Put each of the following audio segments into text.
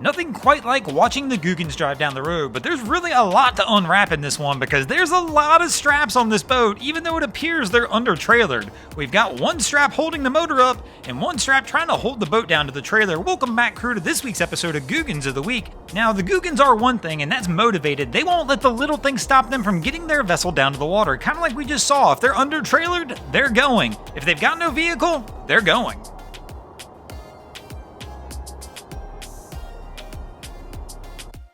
Nothing quite like watching the Googans drive down the road, but there's really a lot to unwrap in this one because there's a lot of straps on this boat, even though it appears they're under-trailered. We've got one strap holding the motor up and one strap trying to hold the boat down to the trailer. Welcome back, crew, to this week's episode of Googans of the Week. Now, the Googans are one thing, and that's motivated. They won't let the little things stop them from getting their vessel down to the water, kind of like we just saw. If they're under-trailered, they're going. If they've got no vehicle, they're going.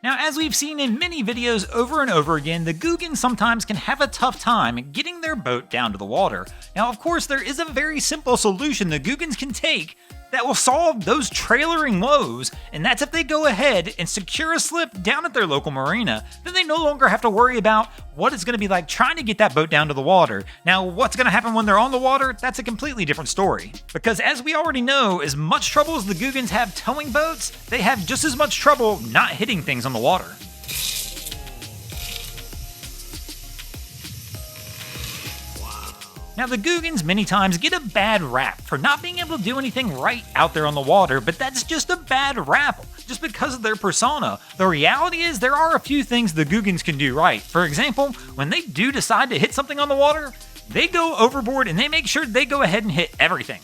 Now, as we've seen in many videos over and over again, the Googans sometimes can have a tough time getting their boat down to the water. Now, of course, there is a very simple solution the Googans can take that will solve those trailering woes, and that's if they go ahead and secure a slip down at their local marina. Then they no longer have to worry about what it's going to be like trying to get that boat down to the water. Now, what's going to happen when they're on the water? That's a completely different story. Because as we already know, as much trouble as the Googans have towing boats, they have just as much trouble not hitting things on the water. Now, the Googans many times get a bad rap for not being able to do anything right out there on the water, but that's just a bad rap just because of their persona. The reality is there are a few things the Googans can do right. For example, when they do decide to hit something on the water, they go overboard and they make sure they go ahead and hit everything.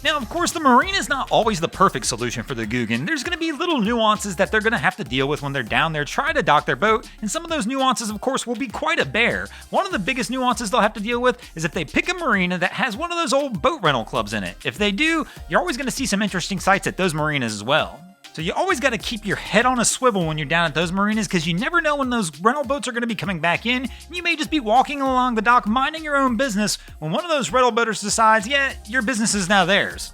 Now, of course, the marina is not always the perfect solution for the Googan. There's going to be little nuances that they're going to have to deal with when they're down there trying to dock their boat, and some of those nuances, of course, will be quite a bear. One of the biggest nuances they'll have to deal with is if they pick a marina that has one of those old boat rental clubs in it. If they do, you're always going to see some interesting sights at those marinas as well. So you always got to keep your head on a swivel when you're down at those marinas because you never know when those rental boats are going to be coming back in, and you may just be walking along the dock minding your own business when one of those rental boaters decides, yeah, your business is now theirs.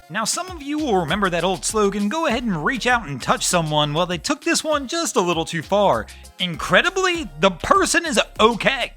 Now, some of you will remember that old slogan, go ahead and reach out and touch someone. Well, they took this one just a little too far. Incredibly, the person is okay.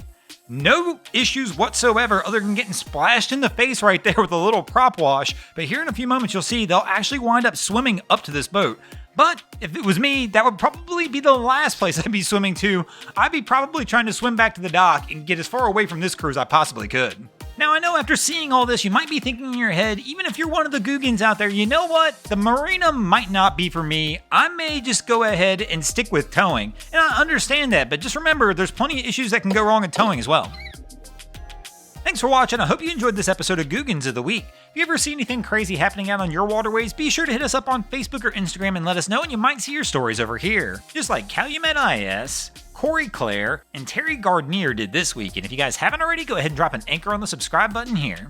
No issues whatsoever other than getting splashed in the face right there with a little prop wash. But here in a few moments, you'll see they'll actually wind up swimming up to this boat. But if it was me, that would probably be the last place I'd be swimming to. I'd be probably trying to swim back to the dock and get as far away from this crew as I possibly could. Now, I know after seeing all this, you might be thinking in your head, even if you're one of the Googans out there, you know what? The marina might not be for me. I may just go ahead and stick with towing. And I understand that, but just remember, there's plenty of issues that can go wrong in towing as well. Thanks for watching. I hope you enjoyed this episode of Googans of the Week. If you ever see anything crazy happening out on your waterways, be sure to hit us up on Facebook or Instagram and let us know, and you might see your stories over here. Just like Calumet IS, Corey Clare, and Terry Gardner did this week. And if you guys haven't already, go ahead and drop an anchor on the subscribe button here.